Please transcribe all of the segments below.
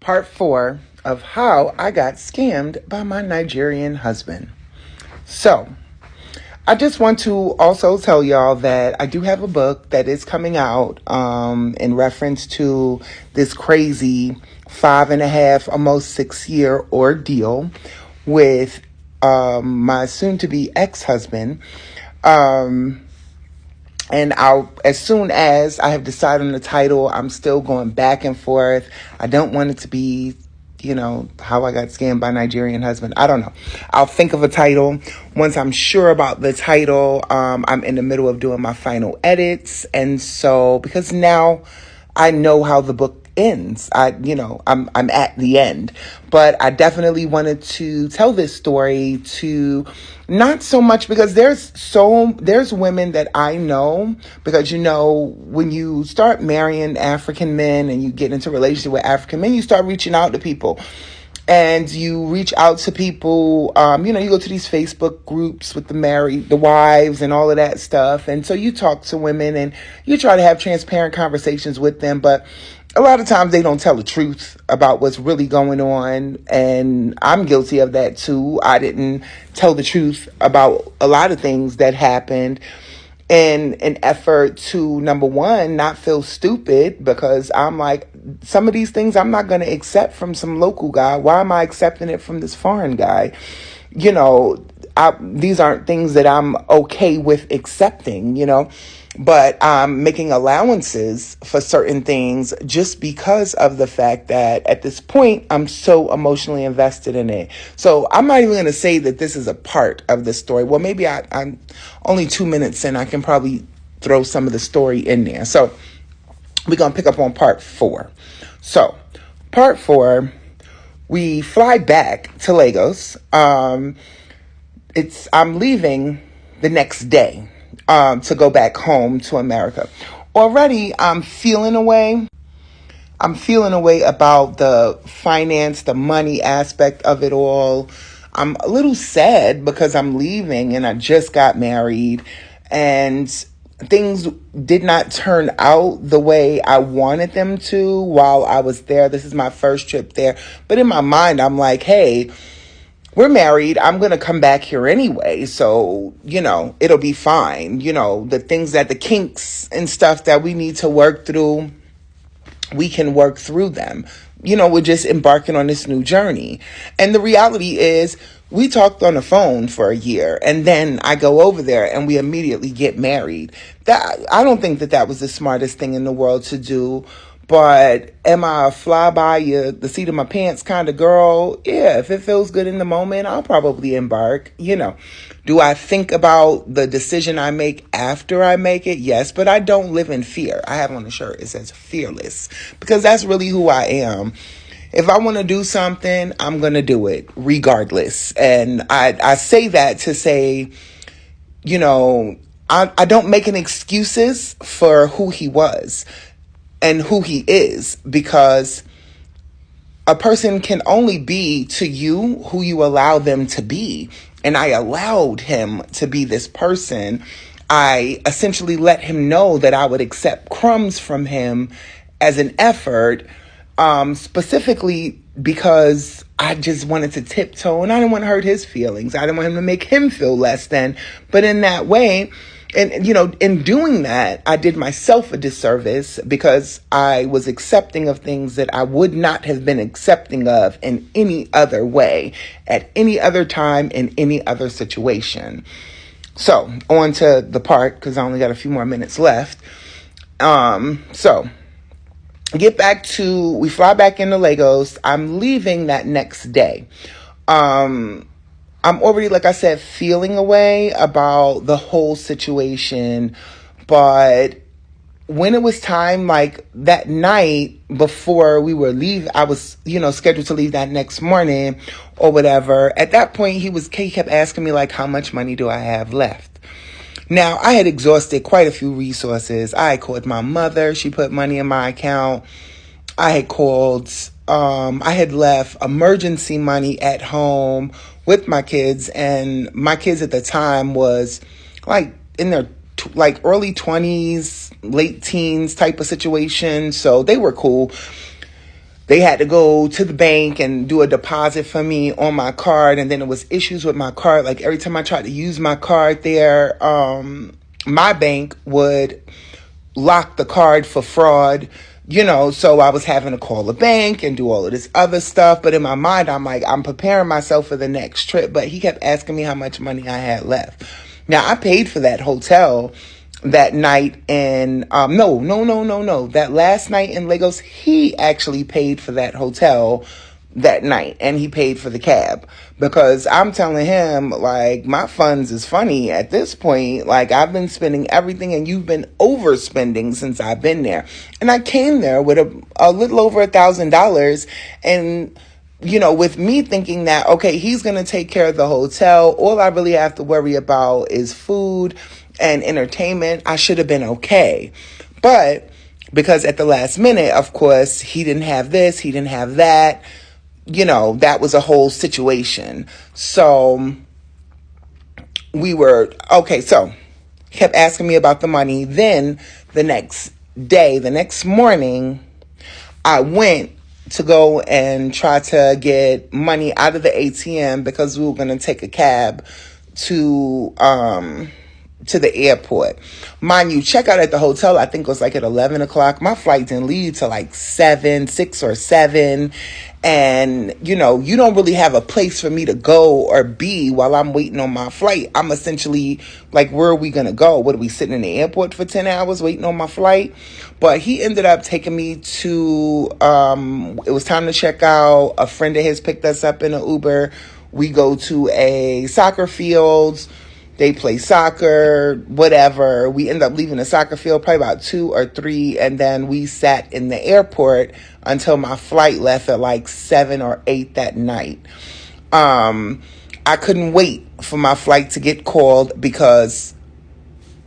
part 4 of how I got scammed by my Nigerian husband. So, I just want to also tell y'all that I do have a book that is coming out in reference to this crazy 5.5, almost 6 year ordeal with my soon-to-be ex-husband. And as soon as I have decided on the title, I'm still going back and forth. I don't want it to be, how I got scammed by Nigerian husband. I don't know. I'll think of a title. Once I'm sure about the title, I'm in the middle of doing my final edits. And so, because now I know how the book ends, I'm at the end. But I definitely wanted to tell this story to not so much because there's women that I know, because when you start marrying African men and you get into a relationship with African men, you start reaching out to people. And you reach out to people, you go to these Facebook groups with the wives and all of that stuff. And so you talk to women and you try to have transparent conversations with them. But a lot of times they don't tell the truth about what's really going on. And I'm guilty of that too. I didn't tell the truth about a lot of things that happened in an effort to, number one, not feel stupid, because I'm like, some of these things I'm not going to accept from some local guy. Why am I accepting it from this foreign guy? These aren't things that I'm okay with accepting, but I'm making allowances for certain things just because of the fact that at this point, I'm so emotionally invested in it. So I'm not even going to say that this is a part of the story. Well, maybe I'm only 2 minutes in. I can probably throw some of the story in there. So we're going to pick up on part 4. So part 4, we fly back to Lagos. I'm leaving the next day to go back home to America. Already, I'm feeling a way. I'm feeling a way about the finance, the money aspect of it all. I'm a little sad because I'm leaving and I just got married and things did not turn out the way I wanted them to while I was there. This is my first trip there. But in my mind, I'm like, hey, we're married. I'm going to come back here anyway. So, it'll be fine. The kinks and stuff that we need to work through, we can work through them. We're just embarking on this new journey. And the reality is, we talked on the phone for a year and then I go over there and we immediately get married. I don't think that was the smartest thing in the world to do. But am I a fly by the seat of my pants kind of girl? Yeah, if it feels good in the moment, I'll probably embark. Do I think about the decision I make after I make it? Yes, but I don't live in fear. I have on the shirt, it says fearless, because that's really who I am. If I want to do something, I'm going to do it regardless. And I say that to say, I don't make any excuses for who he was and who he is, because a person can only be to you who you allow them to be. And I allowed him to be this person. I essentially let him know that I would accept crumbs from him as an effort, specifically because I just wanted to tiptoe and I didn't want to hurt his feelings. I didn't want him to make him feel less than. But in that way, and, in doing that, I did myself a disservice because I was accepting of things that I would not have been accepting of in any other way, at any other time, in any other situation. So, on to the part, because I only got a few more minutes left. So, we fly back into Lagos. I'm leaving that next day. I'm already, like I said, feeling a way about the whole situation. But when it was time, like that night before we were leave, I was, scheduled to leave that next morning or whatever. At that point, he kept asking me, like, how much money do I have left? Now, I had exhausted quite a few resources. I had called my mother. She put money in my account. I had called, I had left emergency money at home with my kids, and my kids at the time was like in their early 20s, late teens type of situation. So they were cool. they had to go to the bank and do a deposit for me on my card. And then there was issues with my card. Like every time I tried to use my card there, my bank would lock the card for fraud, so I was having to call the bank and do all of this other stuff. But in my mind, I'm like, I'm preparing myself for the next trip. But he kept asking me how much money I had left. Now, I paid for that hotel that night in, no. That last night in Lagos, he actually paid for that hotel that night, and he paid for the cab, because I'm telling him, like, my funds is funny at this point. Like, I've been spending everything and you've been overspending since I've been there. And I came there with a little over $1,000, and with me thinking that, okay, he's going to take care of the hotel. All I really have to worry about is food and entertainment. I should have been okay. But because at the last minute, of course, he didn't have this, he didn't have that. That was a whole situation. So we were, okay, so he kept asking me about the money. Then the next morning, I went to go and try to get money out of the ATM because we were going to take a cab to the airport. Mind you, checkout at the hotel, I think was like at 11 o'clock. My flight didn't leave till like 6 or 7. And, you don't really have a place for me to go or be while I'm waiting on my flight. I'm essentially like, where are we going to go? What, are we sitting in the airport for 10 hours waiting on my flight? But he ended up taking me to, it was time to check out. A friend of his picked us up in an Uber. We go to a soccer field. They play soccer, whatever. We end up leaving the soccer field probably about 2 or 3. And then we sat in the airport until my flight left at like 7 or 8 that night. I couldn't wait for my flight to get called, because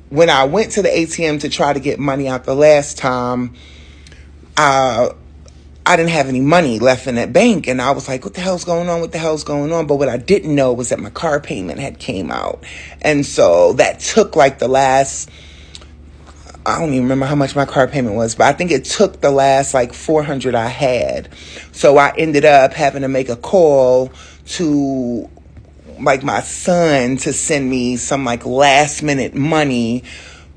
when I went to the ATM to try to get money out the last time, I didn't have any money left in that bank. And I was like, what the hell's going on? But what I didn't know was that my car payment had came out. And so that took like the last, I don't even remember how much my car payment was, but I think it took the last like $400 I had. So I ended up having to make a call to like my son to send me some like last minute money,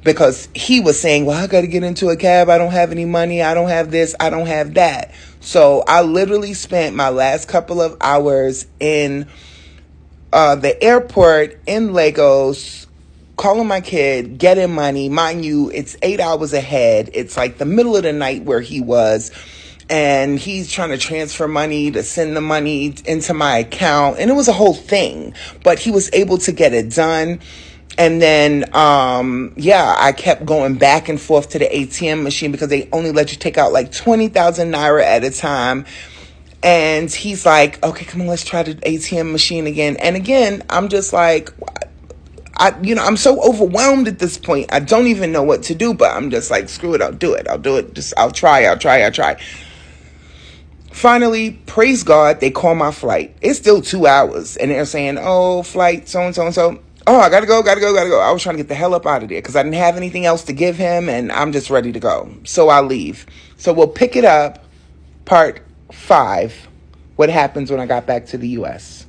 because he was saying, well, I got to get into a cab. I don't have any money. I don't have this. I don't have that. So I literally spent my last couple of hours in the airport in Lagos, calling my kid, getting money. Mind you, it's 8 hours ahead. It's like the middle of the night where he was. And he's trying to transfer money to send the money into my account. And it was a whole thing. But he was able to get it done. And then, I kept going back and forth to the ATM machine, because they only let you take out like 20,000 Naira at a time. And he's like, okay, come on, let's try the ATM machine again. And again, I'm just like, I'm so overwhelmed at this point. I don't even know what to do, but I'm just like, screw it. I'll do it. I'll try. Finally, praise God, they call my flight. It's still 2 hours. And they're saying, oh, flight so. Oh, I gotta go. I was trying to get the hell up out of there because I didn't have anything else to give him, and I'm just ready to go. So I leave. So we'll pick it up, part 5, what happens when I got back to the U.S.